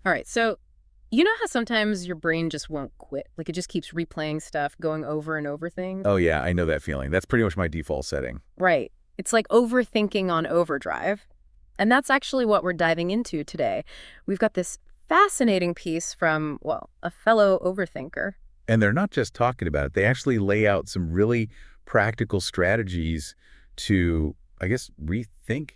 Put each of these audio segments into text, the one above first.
All right, so you know how sometimes your brain just won't quit? Like it just keeps replaying stuff, going over and over things? Oh, yeah, I know that feeling. That's pretty much my default setting. Right. It's like overthinking on overdrive. And that's actually what we're diving into today. We've got this fascinating piece from, well, a fellow overthinker. And they're not just talking about it. They actually lay out some really practical strategies to, I guess, rethink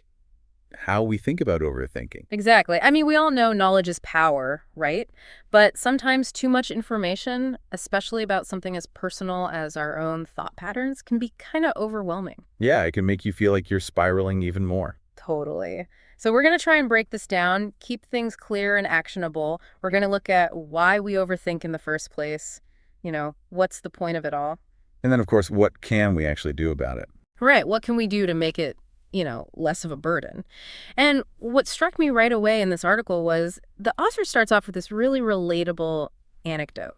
how we think about overthinking. Exactly. I mean, we all know knowledge is power, right? But sometimes too much information, especially about something as personal as our own thought patterns, can be kind of overwhelming. Yeah, it can make you feel like you're spiraling even more. Totally. So we're going to try and break this down, keep things clear and actionable. We're going to look at why we overthink in the first place. What's the point of it all? And then, of course, what can we actually do about it? Right. What can we do to make it, less of a burden? And what struck me right away in this article was the author starts off with this really relatable anecdote,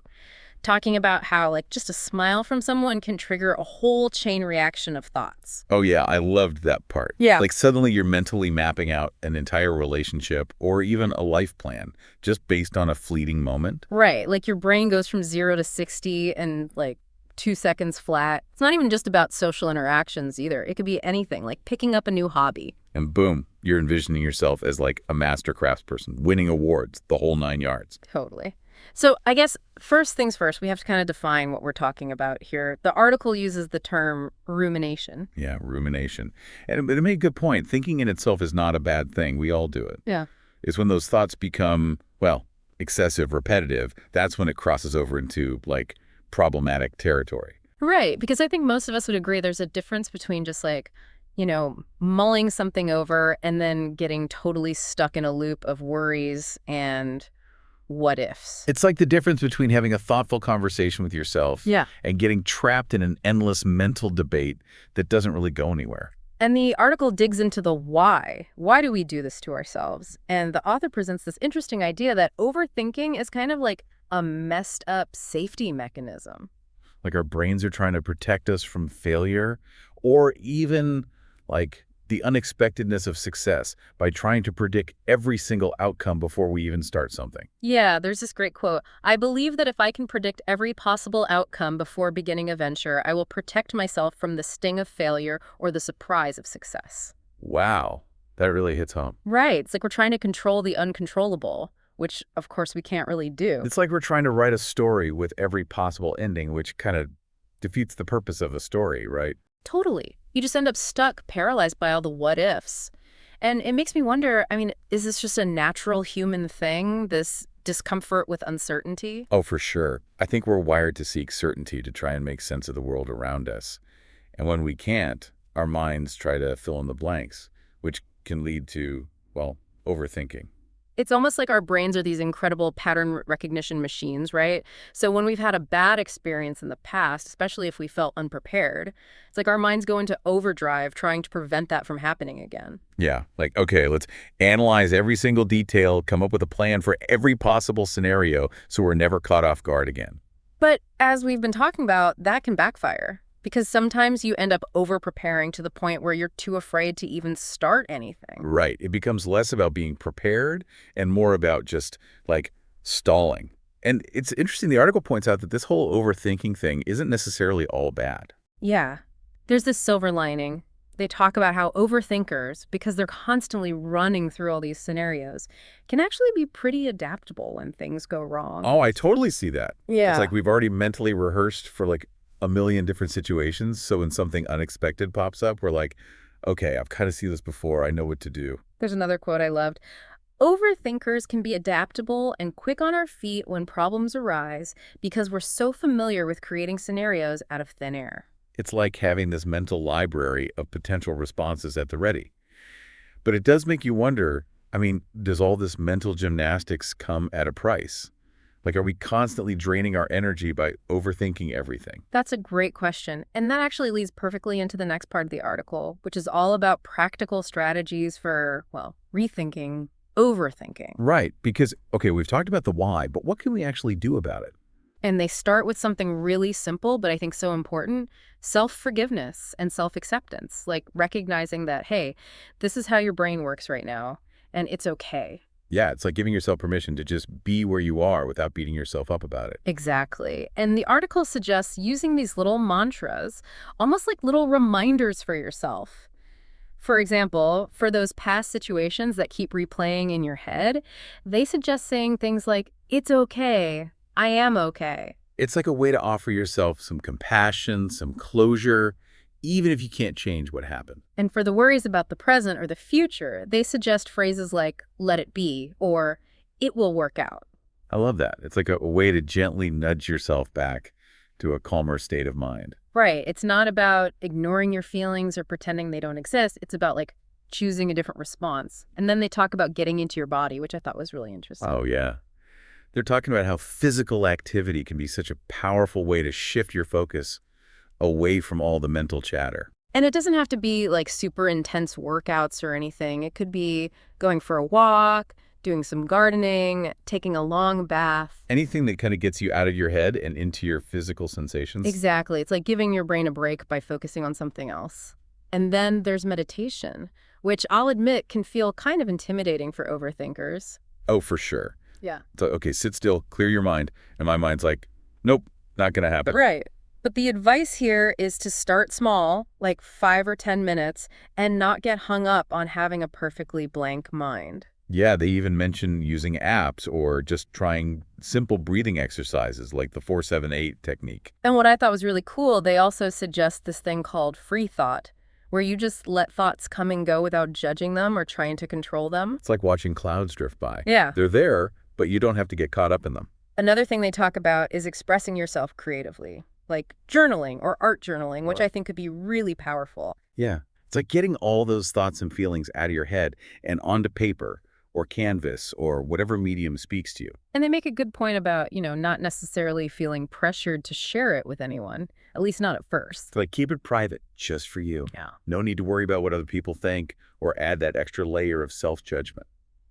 talking about how, like, just a smile from someone can trigger a whole chain reaction of thoughts. Oh, yeah, I loved that part. Yeah. Like suddenly you're mentally mapping out an entire relationship or even a life plan just based on a fleeting moment. Right. Like your brain goes from 0 to 60 in like 2 seconds flat. It's not even just about social interactions either. It could be anything, like picking up a new hobby. And boom, you're envisioning yourself as like a master craftsperson, winning awards, the whole 9 yards. Totally. So I guess first things first, we have to kind of define what we're talking about here. The article uses the term rumination. Yeah, rumination. And it made a good point. Thinking in itself is not a bad thing. We all do it. Yeah. It's when those thoughts become, well, excessive, repetitive, that's when it crosses over into like problematic territory. Right. Because I think most of us would agree there's a difference between just like, mulling something over and then getting totally stuck in a loop of worries and what ifs. It's like the difference between having a thoughtful conversation with yourself Yeah. and getting trapped in an endless mental debate that doesn't really go anywhere. And the article digs into the why. Why do we do this to ourselves? And the author presents this interesting idea that overthinking is kind of like a messed up safety mechanism. Like our brains are trying to protect us from failure or even like the unexpectedness of success by trying to predict every single outcome before we even start something. Yeah, there's this great quote. I believe that if I can predict every possible outcome before beginning a venture, I will protect myself from the sting of failure or the surprise of success. Wow, that really hits home. Right. It's like we're trying to control the uncontrollable, which, of course, we can't really do. It's like we're trying to write a story with every possible ending, which kind of defeats the purpose of a story, right? Totally. You just end up stuck, paralyzed by all the what ifs. And it makes me wonder, I mean, is this just a natural human thing, this discomfort with uncertainty? Oh, for sure. I think we're wired to seek certainty to try and make sense of the world around us. And when we can't, our minds try to fill in the blanks, which can lead to, well, overthinking. It's almost like our brains are these incredible pattern recognition machines, right? So when we've had a bad experience in the past, especially if we felt unprepared, it's like our minds go into overdrive trying to prevent that from happening again. Yeah, like, okay, let's analyze every single detail, come up with a plan for every possible scenario so we're never caught off guard again. But as we've been talking about, that can backfire because sometimes you end up over-preparing to the point where you're too afraid to even start anything. Right. It becomes less about being prepared and more about just like stalling. And it's interesting, the article points out that this whole overthinking thing isn't necessarily all bad. Yeah. There's this silver lining. They talk about how overthinkers, because they're constantly running through all these scenarios, can actually be pretty adaptable when things go wrong. Oh, I totally see that. Yeah. It's like we've already mentally rehearsed for like a million different situations. So when something unexpected pops up, we're like, okay, I've kind of seen this before. I know what to do. There's another quote I loved. Overthinkers can be adaptable and quick on our feet when problems arise because we're so familiar with creating scenarios out of thin air. It's like having this mental library of potential responses at the ready. But it does make you wonder, I mean, does all this mental gymnastics come at a price? Like, are we constantly draining our energy by overthinking everything? That's a great question. And that actually leads perfectly into the next part of the article, which is all about practical strategies for, well, rethinking, overthinking. Right, because, okay, we've talked about the why, but what can we actually do about it? And they start with something really simple, but I think so important, self-forgiveness and self-acceptance, like recognizing that, hey, this is how your brain works right now, and it's okay. Yeah, it's like giving yourself permission to just be where you are without beating yourself up about it. Exactly. And the article suggests using these little mantras, almost like little reminders for yourself. For example, for those past situations that keep replaying in your head, they suggest saying things like, it's okay, I am okay. It's like a way to offer yourself some compassion, some closure, even if you can't change what happened. And for the worries about the present or the future, they suggest phrases like, let it be, or it will work out. I love that. It's like a way to gently nudge yourself back to a calmer state of mind. Right. It's not about ignoring your feelings or pretending they don't exist. It's about like choosing a different response. And then they talk about getting into your body, which I thought was really interesting. Oh, yeah. They're talking about how physical activity can be such a powerful way to shift your focus away from all the mental chatter. And it doesn't have to be like super intense workouts or anything. It could be going for a walk, doing some gardening, taking a long bath. Anything that kind of gets you out of your head and into your physical sensations. Exactly. It's like giving your brain a break by focusing on something else. And then there's meditation, which I'll admit can feel kind of intimidating for overthinkers. Oh, for sure. Yeah. So, okay, sit still, clear your mind. And my mind's like, nope, not going to happen. Right. But the advice here is to start small, like 5 or 10 minutes, and not get hung up on having a perfectly blank mind. Yeah, they even mention using apps or just trying simple breathing exercises like the 4-7-8 technique. And what I thought was really cool, they also suggest this thing called free thought, where you just let thoughts come and go without judging them or trying to control them. It's like watching clouds drift by. Yeah. They're there, but you don't have to get caught up in them. Another thing they talk about is expressing yourself creatively, like journaling or art journaling, which I think could be really powerful. Yeah. It's like getting all those thoughts and feelings out of your head and onto paper or canvas or whatever medium speaks to you. And they make a good point about, not necessarily feeling pressured to share it with anyone, at least not at first. It's like keep it private just for you. Yeah. No need to worry about what other people think or add that extra layer of self-judgment.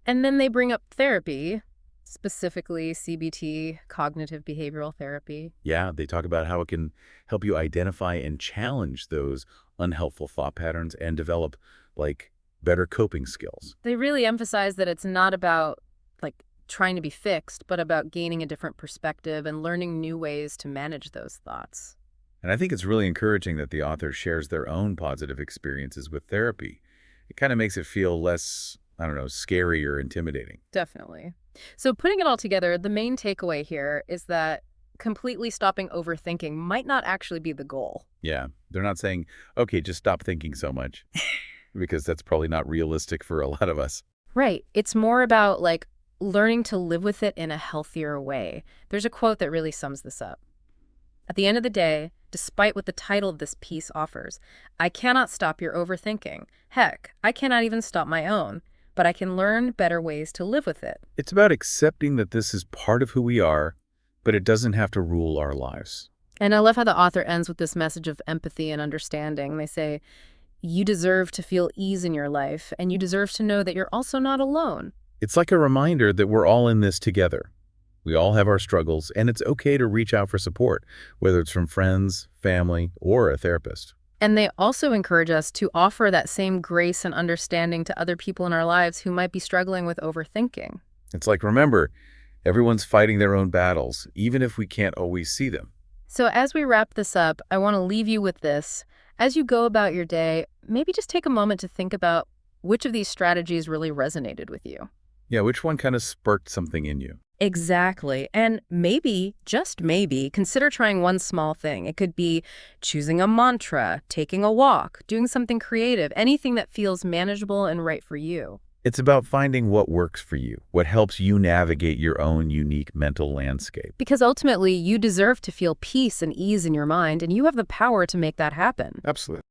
And then they bring up therapy, specifically CBT, cognitive behavioral therapy. Yeah, they talk about how it can help you identify and challenge those unhelpful thought patterns and develop like better coping skills. They really emphasize that it's not about like trying to be fixed, but about gaining a different perspective and learning new ways to manage those thoughts. And I think it's really encouraging that the author shares their own positive experiences with therapy. It kind of makes it feel less, I don't know, scary or intimidating. Definitely. So putting it all together, the main takeaway here is that completely stopping overthinking might not actually be the goal. Yeah, they're not saying, okay, just stop thinking so much, because that's probably not realistic for a lot of us. Right. It's more about like learning to live with it in a healthier way. There's a quote that really sums this up. At the end of the day, despite what the title of this piece offers, I cannot stop your overthinking. Heck, I cannot even stop my own, but I can learn better ways to live with it. It's about accepting that this is part of who we are, but it doesn't have to rule our lives. And I love how the author ends with this message of empathy and understanding. They say, you deserve to feel ease in your life, and you deserve to know that you're also not alone. It's like a reminder that we're all in this together. We all have our struggles, and it's okay to reach out for support, whether it's from friends, family, or a therapist. And they also encourage us to offer that same grace and understanding to other people in our lives who might be struggling with overthinking. It's like, remember, everyone's fighting their own battles, even if we can't always see them. So as we wrap this up, I want to leave you with this. As you go about your day, maybe just take a moment to think about which of these strategies really resonated with you. Yeah, which one kind of sparked something in you? Exactly. And maybe, just maybe, consider trying one small thing. It could be choosing a mantra, taking a walk, doing something creative, anything that feels manageable and right for you. It's about finding what works for you, what helps you navigate your own unique mental landscape. Because ultimately, you deserve to feel peace and ease in your mind, and you have the power to make that happen. Absolutely.